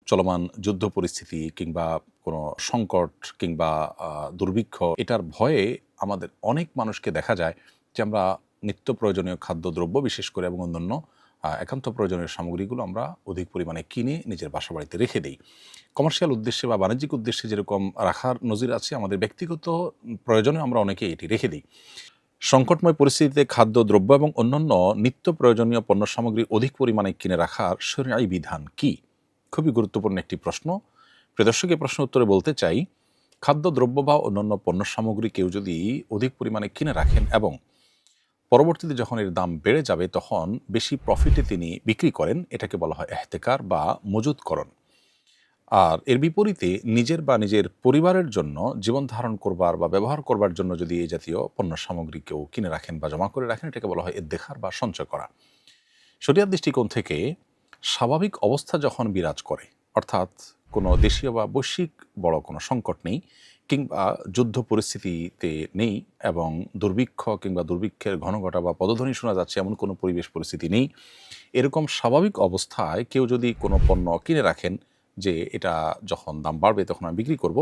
চলমান যুদ্ধ পরিস্থিতি কিংবা কোনো সংকট কিংবা দুর্ভিক্ষ এটার ভয়ে আমাদের অনেক মানুষকে দেখা যায় যে আমরা নিত্য প্রয়োজনীয় খাদ্যদ্রব্য বিশেষ করে এবং অন্যান্য একান্ত প্রয়োজনীয় সামগ্রীগুলো আমরা অধিক পরিমাণে কিনে নিজের বাসা বাড়িতে রেখে দিই। কমার্শিয়াল উদ্দেশ্যে বা বাণিজ্যিক উদ্দেশ্যে যেরকম রাখার নজির আছে, আমাদের ব্যক্তিগত প্রয়োজনে আমরা অনেকে এটি রেখে দিই। সংকটময় পরিস্থিতিতে খাদ্যদ্রব্য এবং অন্যান্য নিত্য প্রয়োজনীয় পণ্য সামগ্রী অধিক পরিমাণে কিনে রাখার শরীয়ী বিধান কি? খুবই গুরুত্বপূর্ণ একটি প্রশ্ন। প্রিয় দর্শক, এই প্রশ্ন উত্তরে বলতে চাই, খাদ্যদ্রব্য বা অন্যান্য পণ্য সামগ্রী কেউ যদি অধিক পরিমাণে কিনে রাখেন এবং পরবর্তীতে যখন এর দাম বেড়ে যাবে তখন বেশি প্রফিটে তিনি বিক্রি করেন, এটাকে বলা হয় এহতেকার বা মজুতকরণ। আর এর বিপরীতে নিজের বা নিজের পরিবারের জন্য জীবন ধারণ করবার বা ব্যবহার করবার জন্য যদি এই জাতীয় পণ্য সামগ্রী কেউ কিনে রাখেন বা জমা করে রাখেন, এটাকে বলা হয় ইদ্দেখার বা সঞ্চয় করা। শরিয়ার দৃষ্টিকোণ থেকে স্বাভাবিক অবস্থা যখন বিরাজ করে, অর্থাৎ কোনো দেশীয় বা বৈশ্বিক বড় কোনো সংকট নেই কিংবা যুদ্ধ পরিস্থিতিতে নেই এবং দুর্ভিক্ষ কিংবা দুর্ভিক্ষের ঘন ঘটা বা পদধ্বনি শোনা যাচ্ছে এমন কোনো পরিবেশ পরিস্থিতি নেই, এরকম স্বাভাবিক অবস্থায় কেউ যদি কোনো পণ্য কিনে রাখেন যে এটা যখন দাম বাড়বে তখন আমি বিক্রি করব,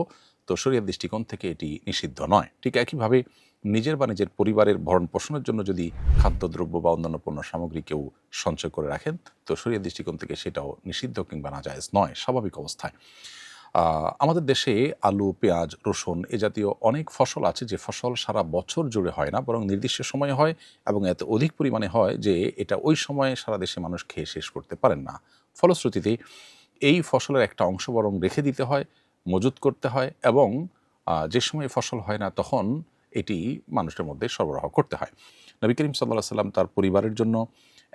তো শরিয়ার দৃষ্টিকোণ থেকে এটি নিষিদ্ধ নয়। ঠিক একইভাবে নিজের বা নিজের পরিবারের ভরণ পোষণের জন্য যদি খাদ্যদ্রব্য বা অন্যান্য পণ্য সামগ্রী কেউ সঞ্চয় করে রাখেন, তো শরিয়ার দৃষ্টিকোণ থেকে সেটাও নিষিদ্ধ কিংবা নাজায়েজ নয় স্বাভাবিক অবস্থায়। আমাদের দেশে আলু, পেঁয়াজ, রসুন এ জাতীয় অনেক ফসল আছে যে ফসল সারা বছর জুড়ে হয় না, বরং নির্দিষ্ট সময়ে হয় এবং এত অধিক পরিমাণে হয় যে এটা ওই সময়ে সারা দেশে মানুষ খেয়ে শেষ করতে পারেন না। ফলশ্রুতিতে এই ফসলের একটা অংশ বরং রেখে দিতে হয়, মজুত করতে হয় এবং যে সময় ফসল হয় না তখন এটি মানুষের মধ্যে সরবরাহ করতে হয়। নবী করিম সাল্লাল্লাহু আলাইহি ওয়াসাল্লাম তার পরিবারের জন্য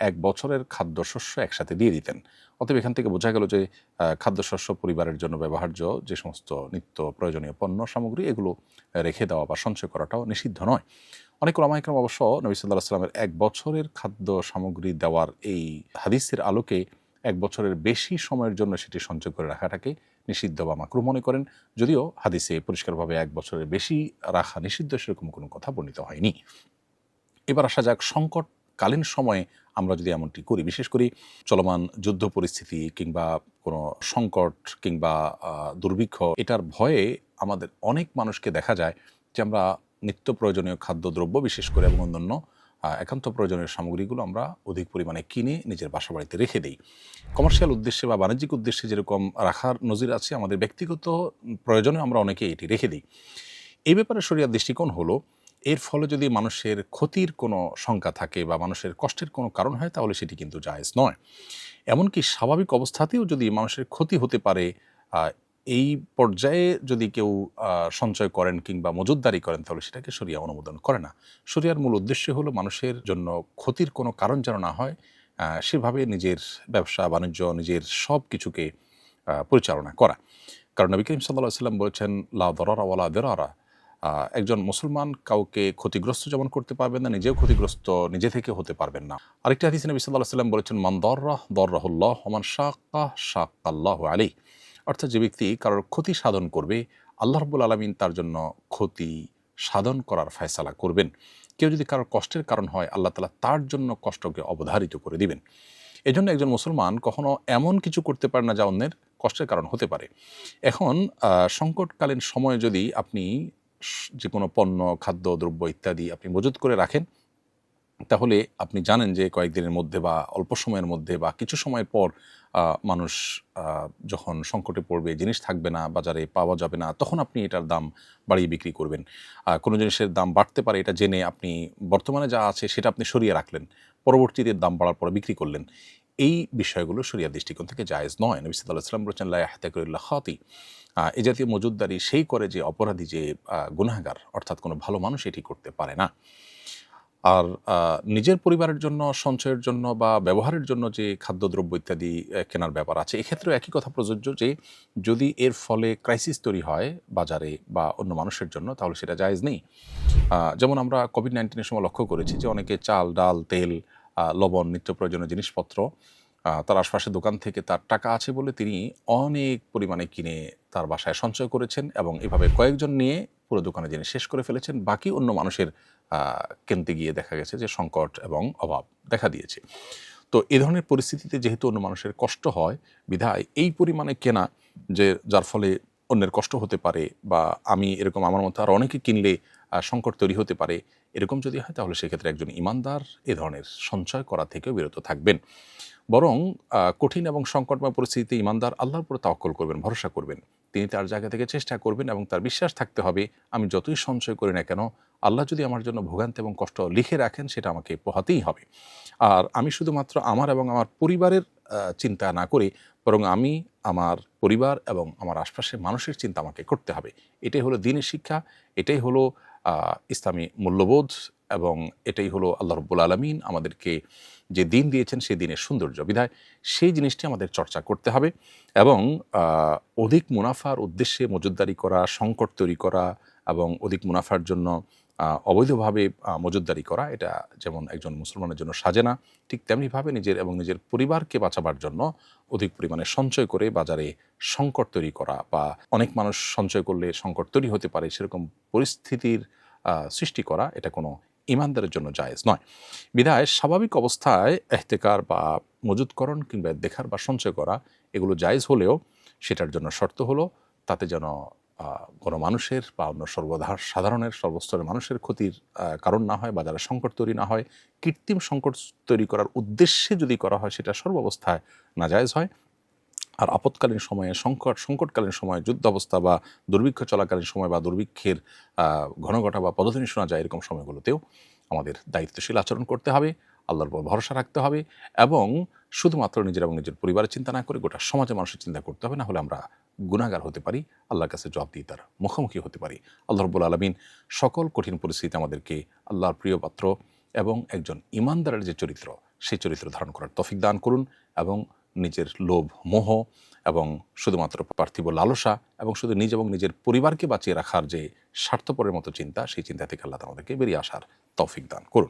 এক বছরের খাদ্যশস্য একসাথে দিয়ে দিতেন। অতএব এখান থেকে বোঝা গেল যে খাদ্যশস্য পরিবারের জন্য ব্যবহার্য যে সমস্ত নিত্য প্রয়োজনীয় পণ্য সামগ্রী এগুলো রেখে দেওয়া বা সঞ্চয় করাটাও নিষিদ্ধ নয়। অনেক উলামা ইকরাম অবশ্য নবী সাল্লাল্লাহু আলাইহি ওয়াসাল্লামের এক বছরের খাদ্য সামগ্রী দেওয়ার এই হাদিসের আলোকে এক বছরের বেশি সময়ের জন্য সেটি সঞ্চয় করে রাখাটাকে নিষিদ্ধ বা মাকরুহ মনে করেন, যদিও হাদিসে পরিষ্কারভাবে এক বছরের বেশি রাখা নিষিদ্ধ সেরকম কোনো কথা বর্ণিত হয়নি। এবার আসা যাক, সংকটকালীন সময়ে আমরা যদি এমনটি করি, বিশেষ করে চলমান যুদ্ধ পরিস্থিতি কিংবা কোনো সংকট কিংবা দুর্ভিক্ষ এটার ভয়ে আমাদের অনেক মানুষকে দেখা যায় যে আমরা নিত্য প্রয়োজনীয় খাদ্যদ্রব্য বিশেষ করে এবং অন্যান্য একান্ত প্রয়োজনীয় সামগ্রীগুলো আমরা অধিক পরিমাণে কিনে নিজের বাসা বাড়িতে রেখে দিই। কমার্শিয়াল উদ্দেশ্যে বা বাণিজ্যিক উদ্দেশ্যে যেরকম রাখার নজির আছে, আমাদের ব্যক্তিগত প্রয়োজনে আমরা অনেকে এটি রেখে দিই। এই ব্যাপারে শরিয়ার দৃষ্টিকোণ হলো, এর ফলে যদি মানুষের ক্ষতির কোনো শঙ্কা থাকে বা মানুষের কষ্টের কোনো কারণ হয় তাহলে সেটি কিন্তু জায়েজ নয়। এমনকি স্বাভাবিক অবস্থাতেও যদি মানুষের ক্ষতি হতে পারে, এই পর্যায়ে যদি কেউ সঞ্চয় করেন কিংবা মজুতদারি করেন তাহলে সেটাকে শরিয়া অনুমোদন করে না। শরিয়ার মূল উদ্দেশ্য হলো মানুষের জন্য ক্ষতির কোনো কারণ যেন না হয়, সেভাবে নিজের ব্যবসা বাণিজ্য নিজের সব কিছুকে পরিচালনা করা। কারণ নবী করিম সাল্লাল্লাহু আলাইহি ওয়াসাল্লাম বলেছেন, লা দরারা ওয়ালা দিরারা, একজন মুসলমান কাউকে ক্ষতিগ্রস্ত যেমন করতে পারবেন না, নিজেও ক্ষতিগ্রস্ত নিজে থেকে হতে পারবেন না। আরেকটি হাদিসে নবী সাল্লাল্লাহু আলাইহি ওয়াসাল্লাম বলেছেন, মান দররাহুল্লাহ ওয়া মান শাক্কা শাক্কাল্লাহু আলাইহি। অর্থাৎ যে ব্যক্তি কারোর ক্ষতি সাধন করবে, আল্লাহ রাব্বুল আলামিন তার জন্য ক্ষতি সাধন করার ফয়সালা করবেন। কেউ যদি কারোর কষ্টের কারণ হয়, আল্লাহ তাআলা তার জন্য কষ্টকে অবধারিত করে দিবেন। এজন্য একজন মুসলমান কখনো এমন কিছু করতে পারে না যা অন্যের কষ্টের কারণ হতে পারে। এখন সংকটকালীন সময়ে যদি আপনি যে কোনো পণ্য, খাদ্য, দ্রব্য ইত্যাদি আপনি মজুত করে রাখেন, তাহলে আপনি জানেন যে কয়েকদিনের মধ্যে বা অল্প সময়ের মধ্যে বা কিছু সময়ের পর মানুষ যখন সংকটে পড়বে, জিনিস থাকবে না, বাজারে পাওয়া যাবে না, তখন আপনি এটার দাম বাড়িয়ে বিক্রি করবেন। কোনো জিনিসের দাম বাড়তে পারে এটা জেনে আপনি বর্তমানে যা আছে সেটা আপনি সরিয়ে রাখলেন, পরবর্তীতে দাম বাড়ার পরে বিক্রি করলেন। এই বিষয়গুলো শরিয়ার দৃষ্টিকোণ থেকে জায়েজ নয়। নবী সাল্লাল্লাহু আলাইহি ওয়াসাল্লাম বলেছেন, লা ইয়াহতাকিরু ইল্লা খাতি। এই জাতীয় মজুতদারি সেই করে যে অপরাধী, যে গুনাহগার, অর্থাৎ কোনো ভালো মানুষ এটি করতে পারে না। আর নিজের পরিবারের জন্য সঞ্চয়ের জন্য বা ব্যবহারের জন্য যে খাদ্যদ্রব্য ইত্যাদি কেনার ব্যাপার আছে, এক্ষেত্রেও একই কথা প্রযোজ্য যে যদি এর ফলে ক্রাইসিস তৈরি হয় বাজারে বা অন্য মানুষের জন্য তাহলে সেটা জায়েজ নেই। যেমন আমরা কোভিড-19 সময় লক্ষ্য করেছি যে অনেকে চাল, ডাল, তেল, লবণ, নিত্য প্রয়োজনীয় জিনিসপত্র তার আশপাশের দোকান থেকে তার টাকা আছে বলে তিনি অনেক পরিমাণে কিনে তার বাসায় সঞ্চয় করেছেন এবং এভাবে কয়েকজন নিয়ে পুরো দোকানে জিনিস শেষ করে ফেলেছেন। বাকি অন্য মানুষের কিনতে গিয়ে দেখা গেছে যে সংকট এবং অভাব দেখা দিয়েছে। তো এ ধরনের পরিস্থিতিতে যেহেতু অন্য মানুষের কষ্ট হয়, বিধায় এই পরিমাণে কেনা যে যার ফলে অন্যের কষ্ট হতে পারে, বা আমি এরকম আমার মতো আর অনেকে কিনলে সংকট তৈরি হতে পারে, এরকম যদি হয় তাহলে সেক্ষেত্রে একজন ঈমানদার এ ধরনের সঞ্চয় করা থেকেও বিরত থাকবেন। বরং কঠিন এবং সংকটময় পরিস্থিতিতে ঈমানদার আল্লাহর উপর তাওয়াক্কুল করবেন, ভরসা করবেন। তিনি তার জায়গা থেকে চেষ্টা করবেন এবং তার বিশ্বাস থাকতে হবে, আমি যতই সঞ্চয় করি না কেন, আল্লাহ যদি আমার জন্য ভোগান্তি এবং কষ্ট লিখে রাখেন সেটা আমাকে পোহাতেই হবে। আর আমি শুধুমাত্র আমার এবং আমার পরিবারের চিন্তা না করে, বরং আমি আমার পরিবার এবং আমার আশপাশের মানুষের চিন্তা আমাকে করতে হবে। এটাই হলো দ্বীনের শিক্ষা, এটাই হলো ইসলামী মূল্যবোধ, এবং এটাই হলো আল্লাহ রাব্বুল আলামিন আমাদেরকে যে দিন দিয়েছেন সেই দিনের সৌন্দর্য। বিধায় সেই জিনিসটি আমাদের চর্চা করতে হবে, এবং অধিক মুনাফার উদ্দেশ্যে মজুতদারি করা, সংকট তৈরি করা এবং অধিক মুনাফার জন্য অবৈধভাবে মজুতদারি করা, এটা যেমন একজন মুসলমানের জন্য সাজে না, ঠিক তেমনিভাবে নিজের এবং নিজের পরিবারকে বাঁচাবার জন্য অধিক পরিমাণে সঞ্চয় করে বাজারে সংকট তৈরি করা, বা অনেক মানুষ সঞ্চয় করলে সংকট তৈরি হতে পারে সেরকম পরিস্থিতির সৃষ্টি করা, এটা কোনো ঈমানদারের জন্য জায়েজ নয়। বিধায় স্বাভাবিক অবস্থায় এহতেকার বা মজুতকরণ কিংবা দেখার বা সঞ্চয় করা এগুলো জায়েজ হলেও সেটার জন্য শর্ত হলো তাতে যেন কোনো মানুষের বা অন্য সাধারণের সর্বস্তরের মানুষের ক্ষতির কারণ না হয়, বাজারে সংকট তৈরি না হয়। কৃত্রিম সংকট তৈরি করার উদ্দেশ্যে যদি করা হয় সেটা সর্বাবস্থায় নাজায়েজ হয়। আর আপৎকালীন সময়ে সংকটকালীন সময়ে, যুদ্ধাবস্থা বা দুর্ভিক্ষ চলাকালীন সময় বা দুর্ভিক্ষের ঘনঘটা বা পদধ্বনি শোনা যায়, এরকম সময়গুলোতেও আমাদের দায়িত্বশীল আচরণ করতে হবে, আল্লাহর উপর ভরসা রাখতে হবে, এবং শুধুমাত্র নিজের এবং নিজের পরিবারের চিন্তা না করে গোটা সমাজে মানুষের চিন্তা করতে হবে। না হলে আমরা গুনাহগার হতে পারি, আল্লাহর কাছে জবাবদিহিতার মুখোমুখি হতে পারি। আল্লাহ রাব্বুল আলামিন সকল কঠিন পরিস্থিতিতে আমাদেরকে আল্লাহর প্রিয় পাত্র এবং একজন ঈমানদারের যে চরিত্র, সেই চরিত্র ধারণ করার তৌফিক দান করুন, এবং নিজের লোভ, মোহ এবং শুধুমাত্র পার্থিব লালসা এবং শুধু নিজ এবং নিজের পরিবারকে বাঁচিয়ে রাখার যে স্বার্থপরের মতো চিন্তা, সেই চিন্তা থেকে আল্লাহ আমাদেরকে বেরিয়ে আসার তৌফিক দান করুন।